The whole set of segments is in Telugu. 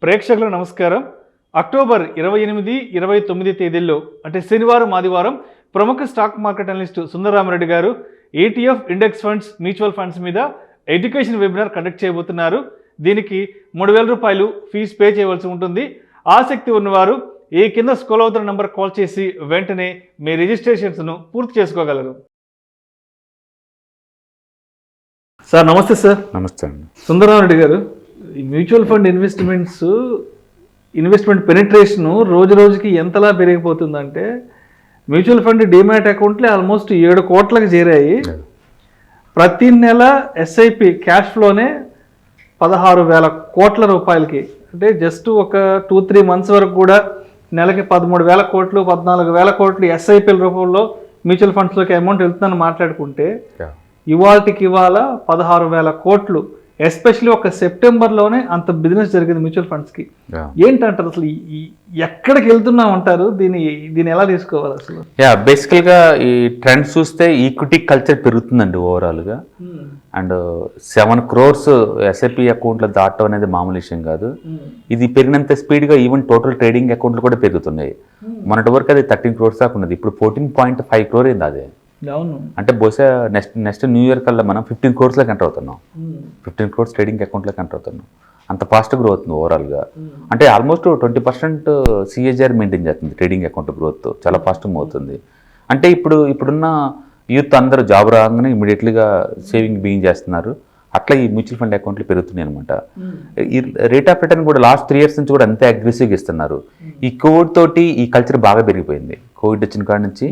ప్రేక్షకులకు నమస్కారం. అక్టోబర్ 28, 29 తేదీల్లో అంటే శనివారం, ఆదివారం ప్రముఖ స్టాక్ మార్కెట్ అనలిస్ట్ సుందర రామి రెడ్డి గారు ETF index funds, mutual funds మీద ఎడ్యుకేషన్ వెబినార్ కండక్ట్ చేయబోతున్నారు. దీనికి 3000 రూపాయలు ఫీజు పే చేయవలసి ఉంటుంది. ఆసక్తి ఉన్నవారు ఈ కింద స్క్రోల్ అవుతున్న నంబర్ కాల్ చేసి వెంటనే మీ రిజిస్ట్రేషన్స్ను పూర్తి చేసుకోగలరు. సార్ నమస్తే. సార్ నమస్తే అండి. సుందర రామి రెడ్డి గారు, ఈ మ్యూచువల్ ఫండ్ ఇన్వెస్ట్మెంట్ పెనిట్రేషన్ రోజు రోజుకి ఎంతలా పెరిగిపోతుందంటే మ్యూచువల్ ఫండ్ డిమాట్ అకౌంట్లే ఆల్మోస్ట్ 7 కోట్లకు చేరాయి. ప్రతి నెల SIP క్యాష్ ఫ్లోనే 16,000 కోట్ల రూపాయలకి, అంటే జస్ట్ ఒక 2-3 మంత్స్ వరకు కూడా నెలకి 13,000 కోట్లు 14,000 కోట్లు SIPల రూపంలో మ్యూచువల్ ఫండ్స్లోకి అమౌంట్ వెళ్తుందని మాట్లాడుకుంటే ఇవాళకి ఇవాళ 16,000 కోట్లు, ఎస్పెషల్లీ ఒక సెప్టెంబర్లోనే అంత బిజినెస్ జరిగింది మ్యూచువల్ ఫండ్స్కి. ఏంటంటారు అసలు, ఎక్కడికి వెళ్తున్నాం అంటారు? దీన్ని ఎలా తీసుకోవాలి అసలు? బేసికల్గా ఈ ట్రెండ్ చూస్తే ఈక్విటీ కల్చర్ పెరుగుతుందండి ఓవరాల్గా. అండ్ 7 crores SIP అకౌంట్లో దాటం అనేది మామూలు విషయం కాదు. ఇది పెరిగినంత స్పీడ్గా ఈవెన్ టోటల్ ట్రేడింగ్ అకౌంట్లు కూడా పెరుగుతున్నాయి. మొన్నటి వరకు అది 13 crores దాకా ఉన్నది, ఇప్పుడు 14.5 crore అయింది. అదే అంటే బహుశా నెక్స్ట్ న్యూ ఇయర్ కల్లా మనం 15 crores ఎంటర్ అవుతున్నాం. 15 crores ట్రేడింగ్ అకౌంట్లోకి ఎంటర్ అవుతున్నాం. అంత ఫాస్ట్ గ్రోత్ అవుతుంది ఓవరాల్గా. అంటే ఆల్మోస్ట్ 20% CAGR మెయింటైన్ చేస్తుంది ట్రేడింగ్ అకౌంట్ గ్రోత్, చాలా ఫాస్ట్ అవుతుంది. అంటే ఇప్పుడున్న యూత్ అందరూ జాబ్ రాగానే ఇమీడియట్లీగా సేవింగ్ బిగిన్ చేస్తున్నారు. అట్లా ఈ మ్యూచువల్ ఫండ్ అకౌంట్లు పెరుగుతున్నాయి అనమాట. ఈ రేట్ ఆఫ్ రిటర్న్ కూడా లాస్ట్ 3 years నుంచి కూడా అంతే అగ్రెసివ్గా ఇస్తున్నారు. ఈ కోవిడ్ తోటి ఈ కల్చర్ బాగా పెరిగిపోయింది. కోవిడ్ వచ్చిన కాడ నుంచి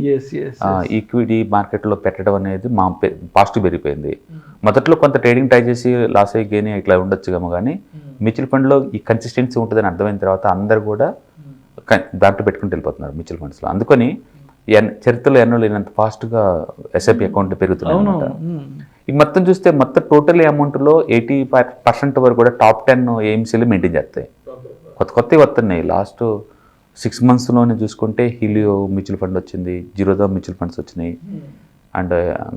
ఈక్విటీ మార్కెట్లో పెట్టడం అనేది పాజిటివ్ పెరిగిపోయింది. మొదట్లో కొంత ట్రేడింగ్ ట్రై చేసి లాస్ అయ్యి గెయిన్ ఇట్లా ఉండొచ్చుగా, కానీ మ్యూచువల్ ఫండ్లో ఈ కన్సిస్టెన్సీ ఉంటుందని అర్థమైన తర్వాత అందరు కూడా దాంట్లో పెట్టుకుంటూ వెళ్ళిపోతున్నారు మ్యూచువల్ ఫండ్స్లో. అందుకని చరిత్రలో ఎన్నో లేనంత ఫాస్ట్గా SIP అకౌంట్లు పెరుగుతున్నాయి అనమాట. ఈ మొత్తం చూస్తే మొత్తం టోటల్ అమౌంట్లో 80% వరకు కూడా టాప్ 10 AMCలు మెయింటైన్ చేస్తాయి. కొత్తవి వస్తున్నాయి. లాస్ట్ 6 monthsలోనే చూసుకుంటే హిలియో మ్యూచువల్ ఫండ్ వచ్చింది, జీరోదా మ్యూచువల్ ఫండ్స్ వచ్చినాయి, అండ్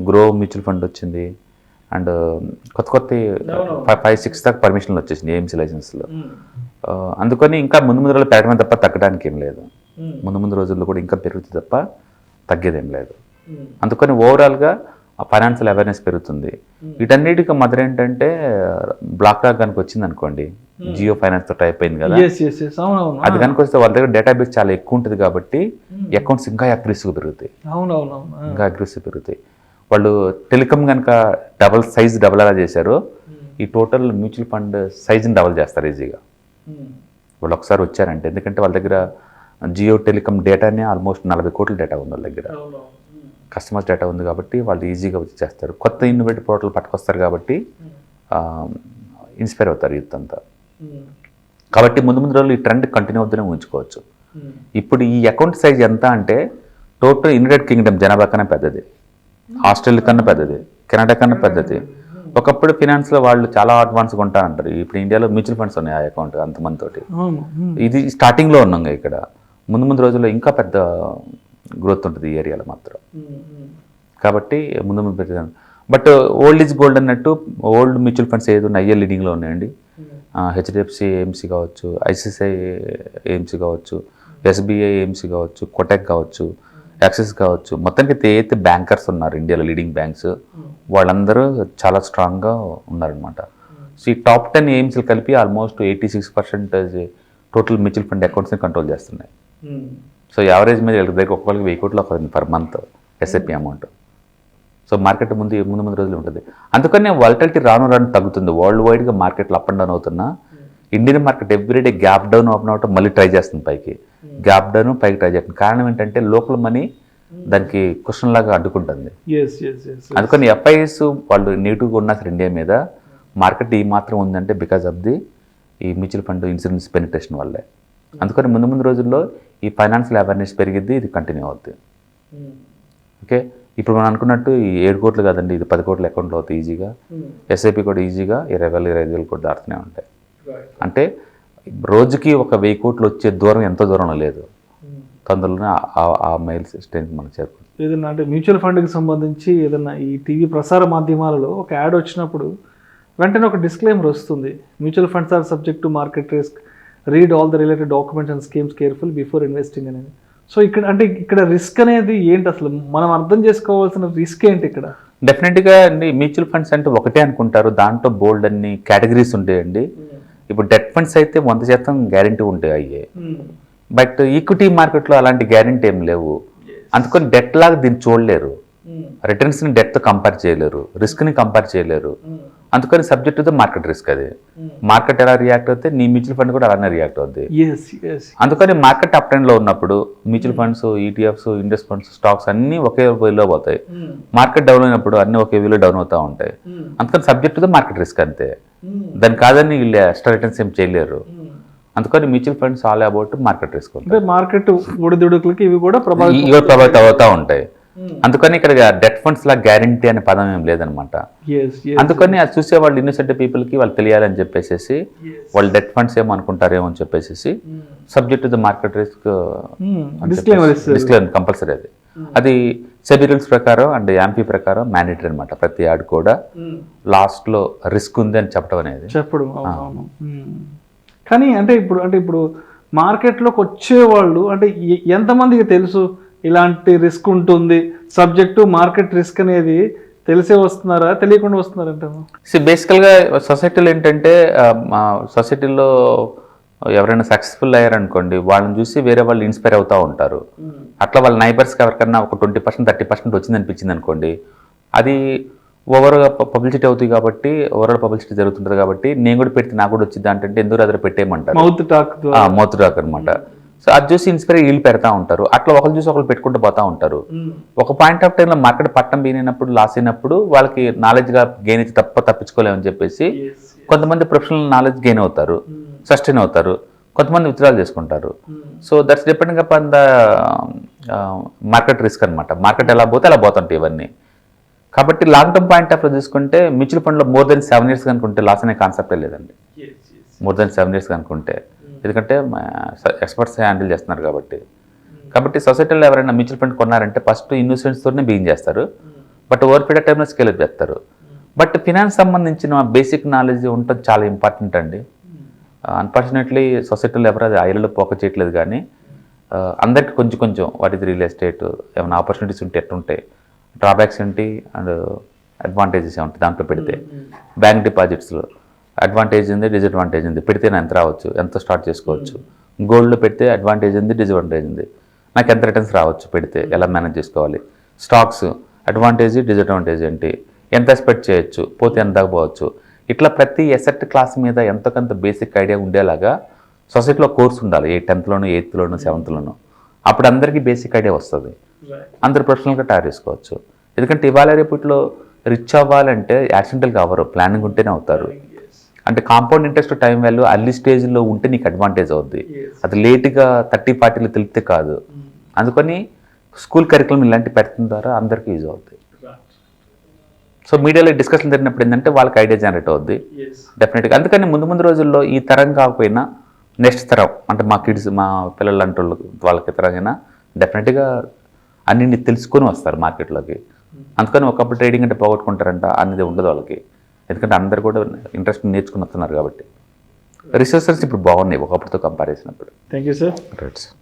గ్రో మ్యూచువల్ ఫండ్ వచ్చింది, అండ్ కొత్త 5-6 దాకా పర్మిషన్లు వచ్చేసింది AMC లైసెన్స్లో. అందుకని ఇంకా ముందు రోజుల్లో పెరగడమే తప్ప తగ్గడానికి ఏం లేదు. ముందు రోజుల్లో కూడా ఇంకా పెరుగుతుంది తప్ప తగ్గేదేం లేదు. అందుకని ఓవరాల్గా ఫైనాన్షియల్ అవేర్నెస్ పెరుగుతుంది. వీటన్నిటికీ మదర్ ఏంటంటే బ్లాక్ రాక్ కనుక వచ్చింది అనుకోండి, జియో ఫైనాన్స్ తో టైప్ అయింది కదా, అది కనుక వస్తే వాళ్ళ దగ్గర డేటాబేస్ చాలా ఎక్కువ ఉంటుంది కాబట్టి అకౌంట్స్ ఇంకా అగ్రెసివ్గా పెరుగుతాయి. ఇంకా అగ్రెసివ్ పెరుగుతాయి. వాళ్ళు టెలికామ్ కనుక సైజ్ డబల్ ఎలా చేశారో ఈ టోటల్ మ్యూచువల్ ఫండ్ సైజుని డబల్ చేస్తారు ఈజీగా వాళ్ళు ఒకసారి వచ్చారంటే. ఎందుకంటే వాళ్ళ దగ్గర జియో టెలికామ్ డేటానే ఆల్మోస్ట్ 40 కోట్ల డేటా ఉంది వాళ్ళ దగ్గర, కస్టమర్స్ డేటా ఉంది కాబట్టి వాళ్ళు ఈజీగా వచ్చి చేస్తారు. కొత్త ఇన్నోవేటివ్ పోర్టల్ పట్టుకొస్తారు కాబట్టి ఇన్స్పైర్ అవుతారు యూత్ అంతా. కాబట్టి ముందు రోజులు ఈ ట్రెండ్ కంటిన్యూ అవుతూనే ఉంచుకోవచ్చు. ఇప్పుడు ఈ అకౌంట్ సైజ్ ఎంత అంటే టోటల్ యునైటెడ్ కింగ్డమ్ జనాభా కన్నా పెద్దది, ఆస్ట్రేలియా కన్నా పెద్దది, కెనడా కన్నా పెద్దది. ఒకప్పుడు ఫినాన్స్లో వాళ్ళు చాలా అడ్వాన్స్గా ఉంటా అంటారు. ఇప్పుడు ఇండియాలో మ్యూచువల్ ఫండ్స్ ఉన్నాయి ఆ అకౌంట్ అంతమంది తోటి. ఇది స్టార్టింగ్లో ఉన్నాం ఇక్కడ. ముందు రోజుల్లో ఇంకా పెద్ద గ్రోత్ ఉంటుంది ఈ ఏరియాలో మాత్రం. కాబట్టి ముందు పెరిగాను. బట్ ఓల్డ్ ఈజ్ గోల్డ్ అన్నట్టు ఓల్డ్ మ్యూచువల్ ఫండ్స్ ఏది ఉన్నాయి అయ్యే లీడింగ్లో ఉన్నాయండి. HDFC AMC కావచ్చు, ICICI AMC కావచ్చు, SBI AMC కావచ్చు, కోటక్ కావచ్చు, యాక్సిస్ కావచ్చు. మొత్తానికి అయితే బ్యాంకర్స్ ఉన్నారు ఇండియాలో లీడింగ్ బ్యాంక్స్, వాళ్ళందరూ చాలా స్ట్రాంగ్గా ఉన్నారనమాట. సో ఈ టాప్ 10 AMCలు కలిపి ఆల్మోస్ట్ 86% టోటల్ మ్యూచువల్ ఫండ్ అకౌంట్స్ని కంట్రోల్ చేస్తున్నాయి. సో యావరేజ్ మీద దగ్గర ఒక్కొక్కరికి 1000 కోట్లు అవుతుంది per month SIP amount. So market ముందు రోజులు ఉంటుంది. అందుకనే వాలటిలిటీ రాను తగ్గుతుంది. వరల్డ్ వైడ్గా మార్కెట్లు అప్ అండ్ డౌన్ అవుతున్నా Indian market everyday gap down open అవటం మళ్ళీ ట్రై చేస్తుంది పైకి, గ్యాప్ డౌన్ పైకి ట్రై చేస్తుంది. కారణం ఏంటంటే లోకల్ మనీ దానికి క్వశ్చన్ లాగా అడ్డుకుంటుంది. అందుకని FIS వాళ్ళు నెగిటివ్గా ఉన్నా సరే ఇండియా మీద మార్కెట్ ఈ మాత్రం ఉందంటే బికాజ్ ఆఫ్ ఈ మ్యూచువల్ ఫండ్ ఇన్సూరెన్స్ పెనిట్రేషన్ వల్లే. అందుకని ముందు రోజుల్లో ఈ ఫైనాన్షియల్ అవేర్నెస్ పెరిగిద్ది, ఇది కంటిన్యూ అవుద్ది. ఓకే, ఇప్పుడు మనం అనుకున్నట్టు ఈ 7 కోట్లు కాదండి, ఇది 10 కోట్ల అకౌంట్లో అవుతాయి ఈజీగా. SIP కూడా ఈజీగా 20,000-25,000 కోట్లు దాటుతూనే ఉంటాయి. అంటే రోజుకి ఒక 1000 కోట్లు వచ్చే దూరం ఎంతో దూరంలో లేదు, తొందరలోనే ఆ మైల్ స్ట్రెంత్ మనం చేరుకుంటాం. ఏదన్నా అంటే మ్యూచువల్ ఫండ్కి సంబంధించి ఏదన్నా ఈ టీవీ ప్రసార మాధ్యమాలలో ఒక యాడ్ వచ్చినప్పుడు వెంటనే ఒక డిస్క్లైమర్ వస్తుంది, mutual funds are subject to market risk read all the related documents and schemes careful before investing అనేది. సో ఇక్కడ రిస్క్ అనేది ఏంటి అసలు, మనం అర్థం చేసుకోవాల్సిన రిస్క్ ఏంటి ఇక్కడ? డెఫినెట్గా అండి మ్యూచువల్ ఫండ్స్ అంటే ఒకటే అనుకుంటారు, దాంట్లో బోల్డ్ అన్ని కేటగిరీస్ ఉంటాయండి. ఇప్పుడు డెట్ ఫండ్స్ అయితే 100% గ్యారంటీ ఉంటాయి అయ్యే, బట్ ఈక్విటీ మార్కెట్లో అలాంటి గ్యారంటీ ఏం లేవు. అందుకని డెట్ లాగా దీన్ని చూడలేరు, రిటర్న్స్ని డెట్తో కంపేర్ చేయలేరు, రిస్క్ని కంపేర్ చేయలేరు. అందుకని సబ్జెక్ట్ టు మార్కెట్ రిస్క్. అది మార్కెట్ ఎలా రియాక్ట్ అవుతే నీ మ్యూచువల్ ఫండ్ కూడా అలానే రియాక్ట్ అవుతుంది. అందుకని మార్కెట్ అప్ ట్రెండ్లో ఉన్నప్పుడు mutual funds, ETFs, index funds, stocks అన్నీ ఒకే వేలో పోతాయి. మార్కెట్ డౌన్ అయినప్పుడు అన్నీ ఒకే వేలో డౌన్ అవుతూ ఉంటాయి. అందుకని సబ్జెక్ట్ టు మార్కెట్ రిస్క్ అంతే, దాని కాదని వీళ్ళు ఎక్స్ట్రా రిటర్న్స్ ఏం చేయలేరు. అందుకని mutual funds all about market risk. Market ఒడిదుడుకులకి ఇవి కూడా ప్రభావితం అవుతూ ఉంటాయి. అందుకని ఇక్కడ డెట్ ఫండ్స్ లా గ్యారంటీ అనే పదం ఏం లేదనమాట. అందుకని అది చూసే వాళ్ళు ఇన్నోసెంట్ పీపుల్కి వాళ్ళు తెలియాలని చెప్పేసి వాళ్ళు డెట్ ఫండ్స్ ఏమో అనుకుంటారేమో అని చెప్పేసి subject to the market risk disclaimer compulsory. అది సెబీ రూల్స్ ప్రకారం అండ్ యాంపీ ప్రకారం మ్యాండేటరీ అనమాట. ప్రతి యాడ్ కూడా లాస్ట్లో రిస్క్ ఉంది అని చెప్పడం అనేది చెప్పడం. కానీ ఇప్పుడు మార్కెట్లోకి వచ్చేవాళ్ళు అంటే ఎంతమందికి తెలుసు ఇలాంటి రిస్క్ ఉంటుంది, సబ్జెక్టు మార్కెట్ రిస్క్ అనేది తెలిసే వస్తున్నారా, తెలియకుండా వస్తున్నారంట? బేసికల్గా సొసైటీలో ఏంటంటే సొసైటీలో ఎవరైనా సక్సెస్ఫుల్ అయ్యారనుకోండి, వాళ్ళని చూసి వేరే వాళ్ళు ఇన్స్పైర్ అవుతూ ఉంటారు. అట్లా వాళ్ళ నైబర్స్కి ఎవరికన్నా ఒక 20%, 30% వచ్చింది అనిపించింది అనుకోండి, అది ఓవర్గా పబ్లిసిటీ అవుతుంది కాబట్టి, ఓవరాల్ పబ్లిసిటీ జరుగుతుంటుంది కాబట్టి నేను కూడా పెడితే నాకు కూడా వచ్చింది అంటే ఎందుకు అదే పెట్టేయమంటారు, మౌత్ టాక్ అనమాట. సో అది చూసి ఇన్స్పైర్ వీళ్ళు పెడతా ఉంటారు. అట్లా ఒకరు చూసి ఒకరు పెట్టుకుంటూ పోతా ఉంటారు. ఒక పాయింట్ ఆఫ్ టైంలో మార్కెట్ పట్టం బీనైనప్పుడు, లాస్ అయినప్పుడు వాళ్ళకి నాలెడ్జ్గా గెయిన్ అయితే తప్పించుకోలేమని చెప్పేసి కొంతమంది ప్రొఫెషనల్ నాలెడ్జ్ గెయిన్ అవుతారు, సస్టైన్ అవుతారు, కొంతమంది విత్డ్రాల్ చేసుకుంటారు. So that's depending upon the market risk అనమాట. మార్కెట్ ఎలా పోతే అలా పోతుంటాయి ఇవన్నీ. కాబట్టి long term point of view తీసుకుంటే మ్యూచువల్ ఫండ్లో మోర్ దెన్ 7 years కనుకుంటే లాస్ అనే కాన్సెప్టే లేదండి. మోర్ దెన్ 7 years కనుకుంటే, ఎందుకంటే ఎక్స్పర్ట్స్ హ్యాండిల్ చేస్తున్నారు కాబట్టి సొసైటీలో ఎవరైనా మ్యూచువల్ ఫండ్ కొన్నారంటే ఫస్ట్ ఇన్వెస్ట్మెంట్స్తోనే బిగిన్ చేస్తారు, బట్ ఓవర్ పీరియడ్ టైంలో స్కేల్ అప్ చేస్తారు. బట్ ఫినాన్స్ సంబంధించిన బేసిక్ నాలెడ్జ్ ఉంటుంది, చాలా ఇంపార్టెంట్ అండి. అన్ఫార్చునేట్లీ సొసైటీలో ఎవరు అది ఐలలో పోక చేయట్లేదు. కానీ అందరికీ కొంచెం వాట్ ఇది రియల్ ఎస్టేట్, ఏమైనా ఆపర్చునిటీస్ ఉంటే ఎట్లుంటాయి, డ్రాబ్యాక్స్ ఏంటి అండ్ అడ్వాంటేజెస్ ఏమిటి దాంట్లో పెడితే, బ్యాంక్ డిపాజిట్స్లో అడ్వాంటేజ్ ఉంది, డిసడ్వాంటేజ్ ఉంది, పెడితే నేను ఎంత రావచ్చు, ఎంత స్టార్ట్ చేసుకోవచ్చు, గోల్డ్లో పెడితే అడ్వాంటేజ్ ఉంది, డిసడ్వాంటేజ్ ఉంది, నాకు ఎంత రిటర్న్స్ రావచ్చు, పెడితే ఎలా మేనేజ్ చేసుకోవాలి, స్టాక్స్ అడ్వాంటేజ్ డిసడ్వాంటేజ్ ఏంటి, ఎంత ఎక్స్పెక్ట్ చేయొచ్చు, పోతే ఎంత పోవచ్చు, ఇట్లా ప్రతి ఎసెట్ క్లాస్ మీద ఎంతో కొంత బేసిక్ ఐడియా ఉండేలాగా సొసైటీలో కోర్స్ ఉండాలి. 10th లోను 8th లోను 7th లోను. అప్పుడు అందరికీ బేసిక్ ఐడియా వస్తుంది, అందరు ప్రొఫెషనల్గా తయారు చేసుకోవచ్చు. ఎందుకంటే ఇవాళ రేపట్లో రిచ్ అవ్వాలంటే యాక్సిడెంటల్గా అవ్వరు, ప్లానింగ్ ఉంటేనే అవుతారు. అంటే compound interest time value early స్టేజ్లో ఉంటే నీకు అడ్వాంటేజ్ అవుద్ది, అది లేట్గా 30-40 తెలిపితే కాదు. అందుకని స్కూల్ కరికులం ఇలాంటి పెట్టడం ద్వారా అందరికీ యూజ్ అవుతుంది. సో మీడియాలో డిస్కషన్ జరిగినప్పుడు ఏంటంటే వాళ్ళకి ఐడియా జనరేట్ అవుద్ది డెఫినెట్గా. అందుకని ముందు రోజుల్లో ఈ తరం కాకపోయినా నెక్స్ట్ తరం అంటే మా కిడ్స్, మా పిల్లలు అంటే వాళ్ళకి తరంగా డెఫినెట్గా అన్నింటినీ తెలుసుకొని వస్తారు మార్కెట్లోకి. అందుకని ఒకప్పుడు ట్రేడింగ్ అంటే పోగొట్టుకుంటారంట అనేది ఉండదు వాళ్ళకి, ఎందుకంటే అందరు కూడా ఇంట్రెస్ట్ నేర్చుకుని వస్తున్నారు కాబట్టి. రిసోర్సెస్ ఇప్పుడు బాగున్నాయి ఒకప్పుడుతో కంపేర్ చేసినప్పుడు. Thank you sir. Right sir.